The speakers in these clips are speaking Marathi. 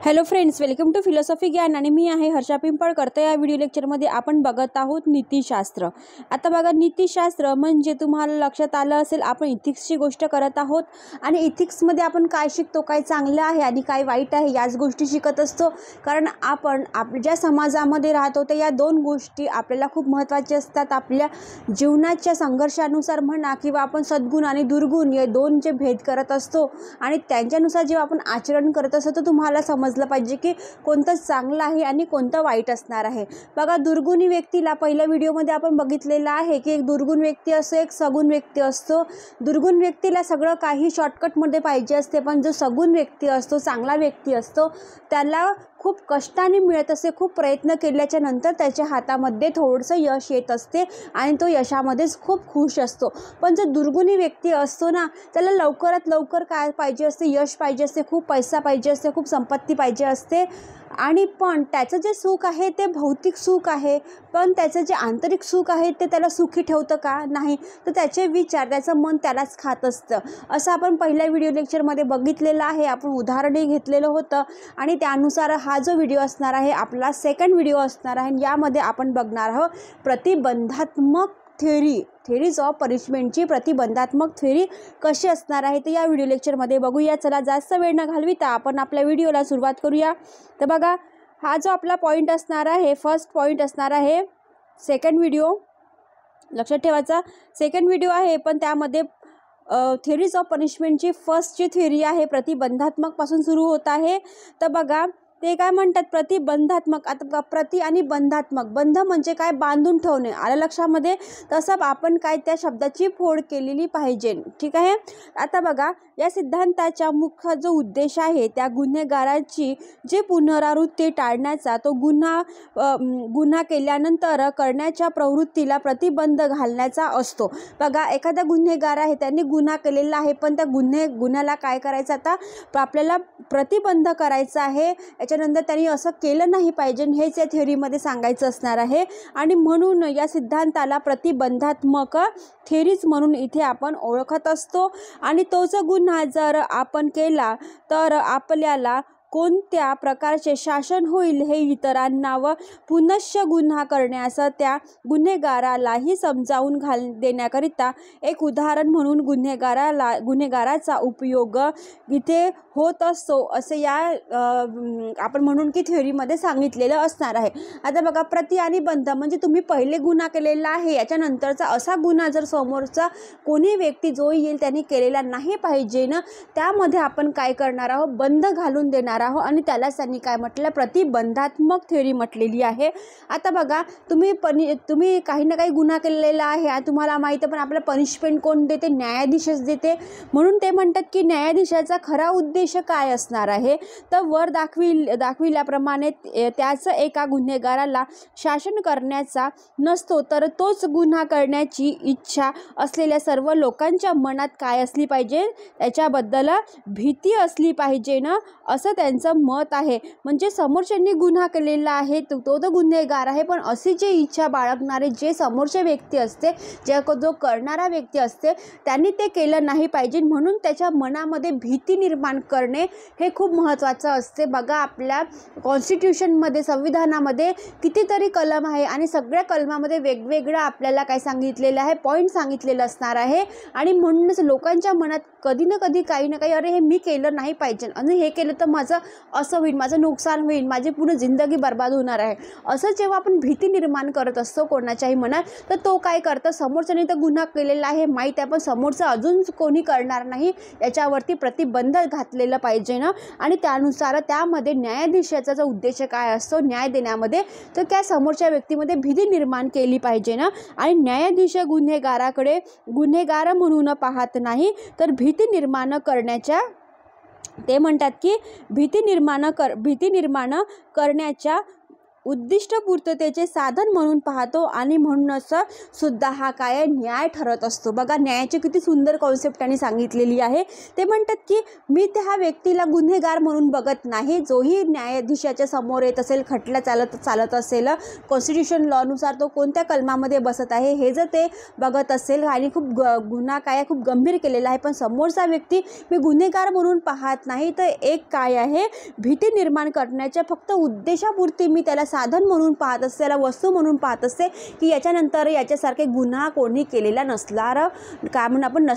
Hello friends, welcome to philosophy ज्ञान आणि मी आहे हर्षा पिंपळकर। तर या व्हिडिओ लेक्चरमध्ये आपण बघत आहोत नीतिशास्त्र। आता बघा, नीतिशास्त्र म्हणजे तुम्हाला लक्षात आलं असेल आपण इथिक्सची गोष्ट करत आहोत आणि इथिक्समध्ये आपण काय शिकतो, काय चांगलं आहे आणि काय वाईट आहे याच गोष्टी शिकत असतो। कारण आपण ज्या समाजामध्ये राहतो तर या दोन गोष्टी आपल्याला खूप महत्त्वाच्या असतात। आपल्या जीवनाच्या संघर्षानुसार म्हणा किंवा आपण सद्गुण आणि दुर्गुण हे दोन जे भेद करत असतो आणि त्यांच्यानुसार जेव्हा आपण आचरण करत असतो तर तुम्हाला समजलं पाहिजे की कोणतं चांगलं आहे आणि कोणतं वाईट असणार आहे। बघा, दुर्गुणी व्यक्तीला पहिल्या व्हिडिओमध्ये आपण बघितलेलं आहे की एक दुर्गुण व्यक्ती असतो, एक सगुण व्यक्ती असतो। दुर्गुण व्यक्तीला सगळं काही शॉर्टकटमध्ये पाहिजे असते, पण जो सगुण व्यक्ती असतो, चांगला व्यक्ती असतो, त्याला खूप कष्टाने मिळत असते। खूप प्रयत्न केल्याच्या नंतर त्याच्या हातामध्ये थोडंसं यश येत असते आणि तो यशामध्येच खूप खुश असतो। पण जो दुर्गुणी व्यक्ती असतो ना, त्याला लवकरात लवकर काय पाहिजे असते, यश पाहिजे असते, खूप पैसा पाहिजे असते, खूप संपत्ती पाहिजे असते आणि पण त्याचं जे सुख आहे ते भौतिक सुख आहे, पण त्याचं जे आंतरिक सुख आहे ते त्याला सुखी ठेवतं का? नाही, तर त्याचे विचार, त्याचं मन त्यालाच खात असतं। असं आपण पहिल्या व्हिडिओ लेक्चरमध्ये बघितलेलं आहे, आपण उदाहरणही घेतलेलं होतं आणि त्यानुसार हा जो व्हिडिओ असणार आहे आपला सेकंड व्हिडिओ असणार आहे। यामध्ये आपण बघणार आहोत प्रतिबंधात्मक थेरीज ऑफ पनिशमेंटची प्रतिबंधात्मक थेरी कशी असणार आहे, तर या व्हिडिओ लेक्चरमध्ये बघूया। चला, जास्त वेळ न घालविता आपण आपल्या व्हिडिओला सुरुवात करूया। तर बघा, हा जो आपला पॉईंट असणार आहे, फर्स्ट पॉईंट असणार आहे सेकंड व्हिडिओ, लक्षात ठेवायचा सेकंड व्हिडिओ आहे, पण त्यामध्ये थेरीज ऑफ पनिशमेंटची फर्स्टची थेरी आहे प्रतिबंधात्मक पासून सुरू होत आहे। तर बघा, ते काय म्हणतात प्रतिबंधात्मक। आता प्रति आणि बंधात्मक, बंध म्हणजे काय, बांधून ठेवणे, आलं लक्षामध्ये? तसं आपण काय त्या शब्दाची फोड केलेली पाहिजे, ठीक आहे। आता बघा, या सिद्धांताचा मुख्य जो उद्देश आहे त्या गुन्हेगाराची जे पुनरावृत्ती टाळण्याचा, तो गुन्हा केल्यानंतर करण्याच्या प्रवृत्तीला प्रतिबंध घालण्याचा असतो। बघा, एखादा गुन्हेगार आहे, त्यांनी गुन्हा केलेला आहे, पण त्या गुन्ह्याला काय करायचं, आता आपल्याला प्रतिबंध करायचा आहे। याच्यानंतर त्यांनी असं केलं नाही पाहिजे, हेच या थेअरीमध्ये सांगायचं असणार आहे आणि म्हणून या सिद्धांताला प्रतिबंधात्मक थेरीज म्हणून इथे आपण ओळखत असतो। आणि तोच गुन्हा जर आपण केला तर आपल्याला कोणत्या प्रकारचे शासन होईल हे इतरांना व पुनश्च गुन्हा करण्यास त्या गुन्हेगारालाही समजावून देण्याकरिता एक उदाहरण म्हणून गुन्हेगाराचा उपयोग इथे होत असतो, असे या आपण म्हणून की थेअरीमध्ये सांगितलेलं असणार आहे। आता बघा, प्रति आणि बंध म्हणजे तुम्ही पहिले गुन्हा केलेला आहे, याच्यानंतरचा असा गुन्हा जर समोरचा कोणी व्यक्ती जो येईल त्यांनी केलेला नाही पाहिजे ना, त्यामध्ये आपण काय करणार आहोत, बंध घालून देणार आहोत आणि त्यालाच त्यांनी काय म्हटलं, प्रतिबंधात्मक थेअरी म्हटलेली आहे। आता बघा, तुम्ही काही ना काही गुन्हा केलेला आहे, तुम्हाला माहिती आहे, पण आपल्याला पनिशमेंट कोण देते, न्यायाधीशच देते। म्हणून ते म्हणतात की न्यायाधीशाचा खरा उद्देश काय असणार आहे, तर वर दाखविल्याप्रमाणे त्याच एका गुन्हेगाराला शासन करण्याचा नसतो, तर तोच गुन्हा करण्याची इच्छा असलेल्या सर्व लोकांच्या मनात काय असली पाहिजे, त्याच्याबद्दल भीती असली पाहिजे ना, असं त्यांचं मत आहे। म्हणजे समोरच्यांनी गुन्हा केलेला आहे, तो तर गुन्हेगार आहे, पण अशी जी इच्छा बाळगणारे जे समोरचे व्यक्ती असते, जो करणारा व्यक्ती असते, त्यांनी ते केलं नाही पाहिजे, म्हणून त्याच्या मनामध्ये भीती निर्माण करणे हे खूप महत्त्वाचं असते। बघा, आपल्या कॉन्स्टिट्यूशनमध्ये, संविधानामध्ये कितीतरी कलम आहे आणि सगळ्या कलमामध्ये वेगवेगळं आपल्याला काय सांगितलेलं आहे, पॉईंट सांगितलेलं असणार आहे आणि म्हणूनच लोकांच्या मनात कधी ना कधी काही ना काही, अरे हे मी केलं नाही पाहिजे आणि हे केलं तर माझं असं होईल, माझं नुकसान होईल, माझी पूर्ण जिंदगी बर्बाद होणार आहे, असं जेव्हा आपण भीती निर्माण करत असतो कोणाच्याही मनात, तर तो काय करतं, समोरच्याने तर गुन्हा केलेला आहे माहीत आहे, पण समोरचं अजून कोणी करणार नाही याच्यावरती प्रतिबंध घातलेलं पाहिजे ना। आणि त्यानुसार त्यामध्ये न्यायाधीशाचा जो उद्देश काय असतो न्याय देण्यामध्ये, तर त्या समोरच्या व्यक्तीमध्ये भीती निर्माण केली पाहिजे ना। आणि न्यायाधीश गुन्हेगाराकडे गुन्हेगार म्हणून पाहत नाही, तर भीती निर्माण करण्याच्या, ते म्हणतात की भीती निर्माण करण्याच्या उद्दिष्टपूर्ततेचे साधन म्हणून पाहतो आणि म्हणूनच सुद्धा हा काय न्याय ठरत असतो. बघा न्यायाची किती सुंदर कॉन्सेप्ट त्यांनी सांगितलेली आहे. ते म्हणतात की मी त्या व्यक्तीला गुन्हेगार म्हणून बघत नाही, जोही न्यायाधीशाच्या समोर येत असेल, खटला चालत असेल, कॉन्स्टिट्यूशन लॉनुसार तो कोणत्या कलमामध्ये बसत आहे हे जर ते बघत असेल आणि खूप गुन्हा काय खूप गंभीर केलेला आहे, पण समोरचा व्यक्ती मी गुन्हेगार म्हणून पाहत नाही, तर एक काय आहे भीती निर्माण करण्याच्या फक्त उद्देशापुरती मी त्याला साधन म्हणून पाहत असते, त्याला वस्तू म्हणून पाहत असते की याच्यानंतर याच्यासारखे गुन्हा कोणी केलेला नसणार, काय म्हणून आपण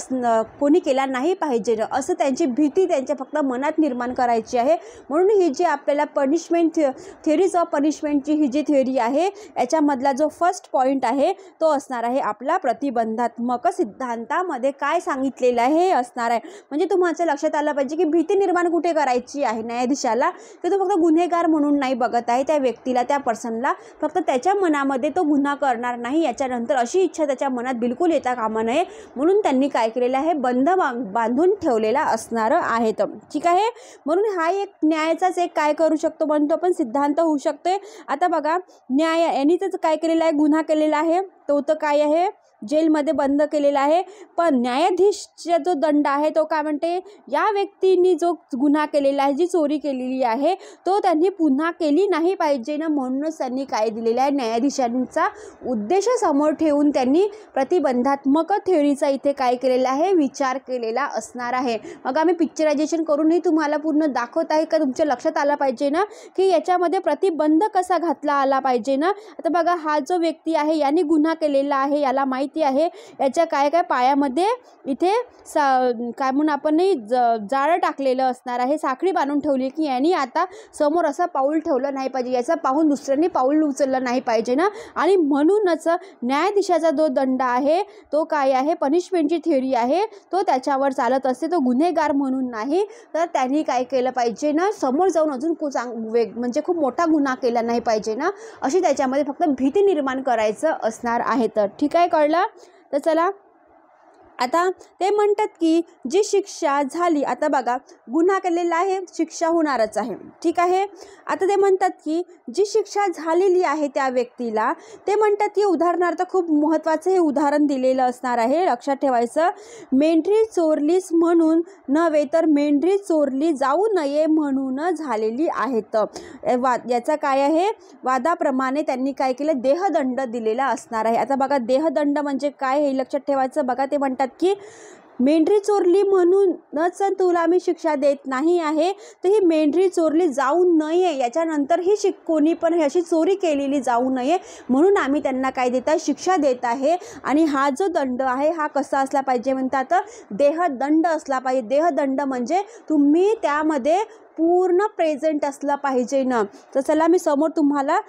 कोणी केला नाही पाहिजे असं त्यांची भीती त्यांच्या फक्त मनात निर्माण करायची आहे. म्हणून ही जी आपल्याला पनिशमेंट थिअरीज ऑफ पनिशमेंटची ही जी थिअरी आहे याच्यामधला जो फर्स्ट पॉईंट आहे तो असणार आहे आपला प्रतिबंधात्मक सिद्धांतामध्ये काय सांगितलेलं आहे हे असणार आहे. म्हणजे तुम्हाला लक्षात आलं पाहिजे की भीती निर्माण कुठे करायची आहे न्यायाधीशाला, की तो फक्त गुन्हेगार म्हणून नाही बघत आहे त्या व्यक्तीला, त्या पर्सनला, फक्त त्याच्या मनामध्ये तो गुन्हा करणार नाही याच्यानंतर अशी इच्छा त्याच्या मनात बिलकुल येता कामा नये, म्हणून त्यांनी काय केलेलं आहे बंध बांधून ठेवलेला असणार आहे. ठीक आहे. म्हणून हा एक न्यायाचाच एक काय करू शकतो म्हणतो आपण सिद्धांत होऊ शकतोय. आता बघा न्याय यांनी तर काय केलेलं आहे, गुन्हा केलेला आहे, तो तर काय आहे जेलमध्ये बंद केलेला आहे, पण न्यायाधीशचा जो दंड आहे तो काय म्हणते या व्यक्तीने जो गुन्हा केलेला आहे, जी चोरी केलेली आहे तो त्यांनी पुन्हा केली नाही पाहिजे ना, म्हणूनच त्यांनी काय दिलेलं आहे न्यायाधीशांचा उद्देश समोर ठेवून त्यांनी प्रतिबंधात्मक थिअरीचा इथे काय केलेला आहे विचार केलेला असणार आहे. मग आम्ही पिक्चरायझेशन करूनही तुम्हाला पूर्ण दाखवत आहे का तुमच्या लक्षात आला पाहिजे ना की याच्यामध्ये प्रतिबंध कसा घातला आला पाहिजे ना. आता बघा हा जो व्यक्ती आहे याने गुन्हा केलेला आहे, याला माहिती आहे याच्या काय काय पायामध्ये इथे काय म्हणून आपण जाळं टाकलेलं असणार आहे, साखळी बांधून ठेवली की यांनी आता समोर असं पाऊल ठेवलं नाही पाहिजे, याचं पाहून दुसऱ्यांनी पाऊल उचललं नाही पाहिजे ना. आणि म्हणूनच न्यायाधीशाचा जो दंड आहे तो काय आहे पनिशमेंटची थिअरी आहे तो त्याच्यावर चालत असते, तो गुन्हेगार म्हणून नाही. तर त्यांनी काय केलं पाहिजे ना समोर जाऊन अजून म्हणजे खूप मोठा गुन्हा केला नाही पाहिजे ना, अशी त्याच्यामध्ये फक्त भीती निर्माण करायचं असणार आहे. तर ठीक आहे, कळलं. तर चला आता ते म्हणतात की जी शिक्षा झाली, आता बघा गुन्हा केलेला आहे शिक्षा होणारच आहे, ठीक आहे. आता ते म्हणतात की जी शिक्षा झालेली आहे त्या व्यक्तीला, ते म्हणतात की उदाहरणार्थ खूप महत्त्वाचं हे उदाहरण दिलेलं असणार आहे, लक्षात ठेवायचं. मेंढरी चोरलीस म्हणून नव्हे तर मेंढरी चोरली जाऊ नये म्हणून झालेली आहेत. याचा काय आहे वादाप्रमाणे त्यांनी काय केलं देहदंड दिलेला असणार आहे. आता बघा देहदंड म्हणजे काय हे लक्षात ठेवायचं. बघा ते म्हणतात की मेंढरी चोरली म्हणूनच तुला मी शिक्षा देत नाही आहे, तर ही मेंढरी चोरली जाऊ नये याच्यानंतर ही कोणी पण ही अशी चोरी केलेली जाऊ नये म्हणून आम्ही त्यांना काय देत आहे शिक्षा देत आहे. आणि हा जो दंड आहे हा कसा असला पाहिजे म्हणतात देहदंड असला पाहिजे. देहदंड म्हणजे तुम्ही त्यामध्ये पूर्ण प्रेझेंट असला पाहिजे ना. तर चला मी समोर तुम्हाला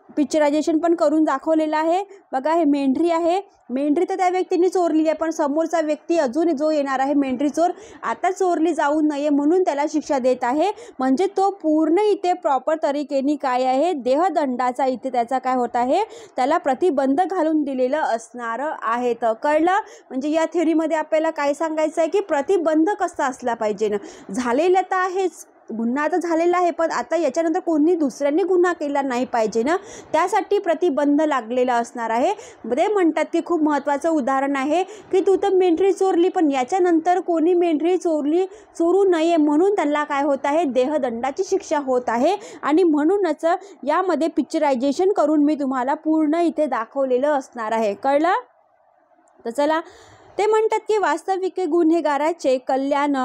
पिक्चरायझेशन पण करून दाखवलेलं आहे. बघा हे मेंढरी आहे, मेंढरी तर त्या व्यक्तीने चोरली आहे, पण समोरचा व्यक्ती अजून जो येणार आहे मेंढरी चोर आता चोरली जाऊ नये म्हणून त्याला शिक्षा देत आहे. म्हणजे तो पूर्ण इथे प्रॉपर तरीकेने काय आहे देहदंडाचा इथे त्याचा काय होत आहे त्याला प्रतिबंध घालून दिलेलं असणार आहे. तर कळलं. म्हणजे या थिअरीमध्ये आपल्याला काय सांगायचं आहे की प्रतिबंध कसा असला पाहिजे ना. झालेलं तर आहेच, गुन्हा तर झालेला आहे, पण आता याच्यानंतर कोणी दुसऱ्यांनी गुन्हा केला नाही पाहिजे ना, त्यासाठी प्रतिबंध लागलेला असणार आहे. ते म्हणतात की खूप महत्त्वाचं उदाहरण आहे की तू तर मेंढरी चोरली, पण याच्यानंतर कोणी मेंढरी चोरू नये म्हणून त्यांना काय होत आहे देहदंडाची शिक्षा होत आहे. आणि म्हणूनच यामध्ये पिक्चरायझेशन करून मी तुम्हाला पूर्ण इथे दाखवलेलं असणार आहे. कळलं. तर चला ते म्हणतात की वास्तविक गुन्हेगाराचे कल्याण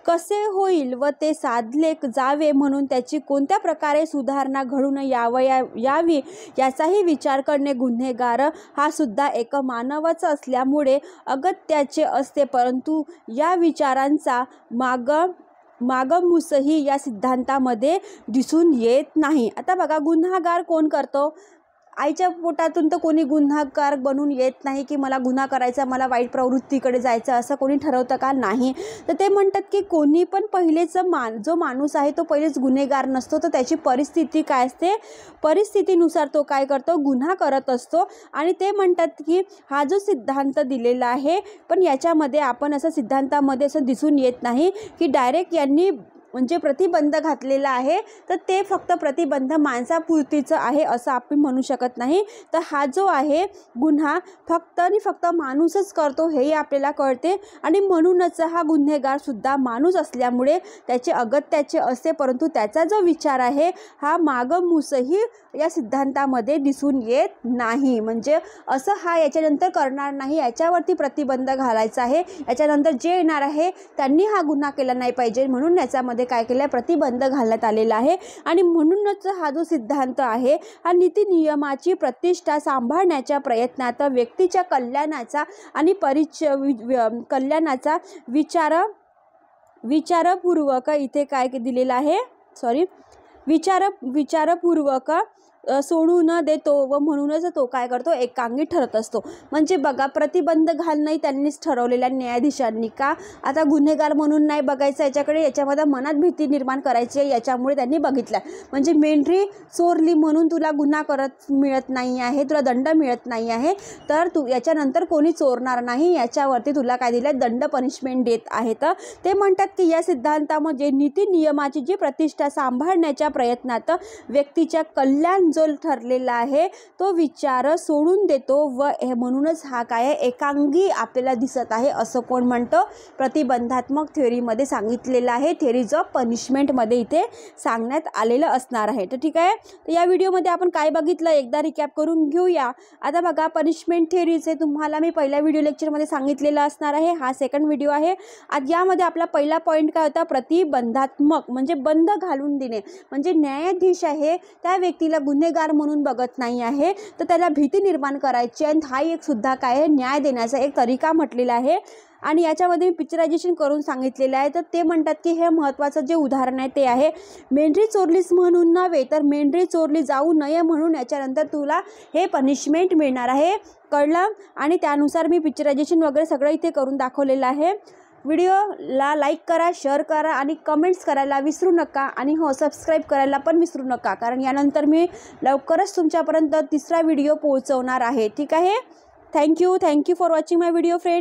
कसे होईल व ते साधले जावे म्हणून त्याची कोणत्या प्रकारे सुधारणा घडून यावी याचाही विचार करणे गुन्हेगार हा सुद्धा एक मानवच असल्यामुळे अगत्याचे असते. परंतु या विचारांचा मागमूसही या सिद्धांतामध्ये दिसून येत नाही. आता बघा गुन्हागार कोण करतो, आईच्या पोटातून तर कोणी गुन्हेगार बनून येत नाही की मला गुन्हा करायचा, मला वाईट प्रवृत्तीकडे जायचं असं कोणी ठरवतं का नाही. तर ते म्हणतात की कोणी पण पहिलेच जो माणूस आहे तो पहिलेच गुन्हेगार नसतो, तर त्याची परिस्थिती काय असते परिस्थितीनुसार तो काय करतो गुन्हा करत असतो. आणि ते म्हणतात की हा जो सिद्धांत दिलेला आहे पण याच्यामध्ये आपण असं सिद्धांतामध्ये असं दिसून येत नाही की डायरेक्ट यांनी म्हणजे प्रतिबंध घातलेला आहे, तर ते फक्त प्रतिबंध माणसापुरतीचं आहे असं आपण म्हणू शकत नाही. तर हा जो आहे गुन्हा फक्त आणि फक्त माणूसच करतो हेही आपल्याला कळते आणि म्हणूनच हा गुन्हेगारसुद्धा माणूस असल्यामुळे त्याचे अगत्याचे असते, परंतु त्याचा जो विचार आहे हा मागमूसही या सिद्धांतामध्ये दिसून येत नाही. म्हणजे असं हा याच्यानंतर करणार नाही, याच्यावरती प्रतिबंध घालायचा आहे, याच्यानंतर जे येणार आहे त्यांनी हा गुन्हा केला नाही पाहिजे, म्हणून याच्यामध्ये काय केलं आहे, प्रतिबंध घालण्यात आलेला आहे. आणि म्हणूनच हा जो सिद्धांत आहे हा नीती नियमाची प्रतिष्ठा सांभाळण्याच्या प्रयत्नात व्यक्तीच्या कल्याणाचा आणि कल्याणाचा विचारपूर्वक इथे काय दिलेला आहे, विचारपूर्वक सोडू न देतो व म्हणूनच तो काय करतो, एकांगी ठरत असतो. म्हणजे बघा, प्रतिबंध घालणंही त्यांनीच ठरवलेल्या न्यायाधीशांनी. का, आता गुन्हेगार म्हणून नाही बघायचं याच्याकडे, याच्यामध्ये मनात भीती निर्माण करायची आहे, याच्यामुळे त्यांनी बघितलं. म्हणजे मेंढरी चोरली म्हणून तुला गुन्हा मिळत नाही आहे, तुला दंड मिळत नाही आहे, तर तू याच्यानंतर कोणी चोरणार नाही, याच्यावरती तुला काय दिलं, दंड पनिशमेंट देत आहेत. ते म्हणतात की या सिद्धांतामध्ये नीती नियमाची जी प्रतिष्ठा सांभाळण्याच्या प्रयत्नात व्यक्तीच्या कल्याण जो ठरलेला आहे तो विचार सोडून देतो व म्हणूनच हा काय आहे, एकांगी आपल्याला दिसत आहे असं कोण म्हणतं, प्रतिबंधात्मक थेअरीमध्ये सांगितलेलं आहे. थेअरीज ऑफ पनिशमेंटमध्ये इथे सांगण्यात आलेलं असणार आहे. तर ठीक आहे, तर या व्हिडिओमध्ये आपण काय बघितलं एकदा रिकॅप करून घेऊया. आता बघा, पनिशमेंट थेअरीचे तुम्हाला मी पहिल्या व्हिडिओ लेक्चरमध्ये सांगितलेलं असणार आहे, हा सेकंड व्हिडिओ आहे. आज यामध्ये आपला पहिला पॉईंट काय होता, प्रतिबंधात्मक म्हणजे बंद घालून देणे. म्हणजे न्यायाधीश आहे त्या व्यक्तीला गुन्हेगार म्हणून बघत नाही आहे, तर त्याला भीती निर्माण करायची आणि हा एक सुद्धा काय आहे, न्याय देण्याचा एक तरीका म्हटलेला आहे. आणि याच्यामध्ये मी पिक्चरायझेशन करून सांगितलेलं आहे. तर ते म्हणतात की हे महत्त्वाचं जे उदाहरण आहे ते आहे, मेंढरी चोरलीस म्हणून नव्हे तर मेंढरी चोरली जाऊ नये म्हणून याच्यानंतर तुला हे पनिशमेंट मिळणार आहे, कळलं. आणि त्यानुसार मी पिक्चरायझेशन वगैरे सगळं इथे करून दाखवलेलं आहे. व्हिडिओला लाईक करा, शेअर करा आणि कमेंट्स करायला विसरू नका. आणि हो, सबस्क्राईब करायला पण विसरू नका, कारण यानंतर मी लवकरच तुमच्यापर्यंत तिसरा व्हिडिओ पोहोचवणार आहे. ठीक आहे, thank you for watching my video friend.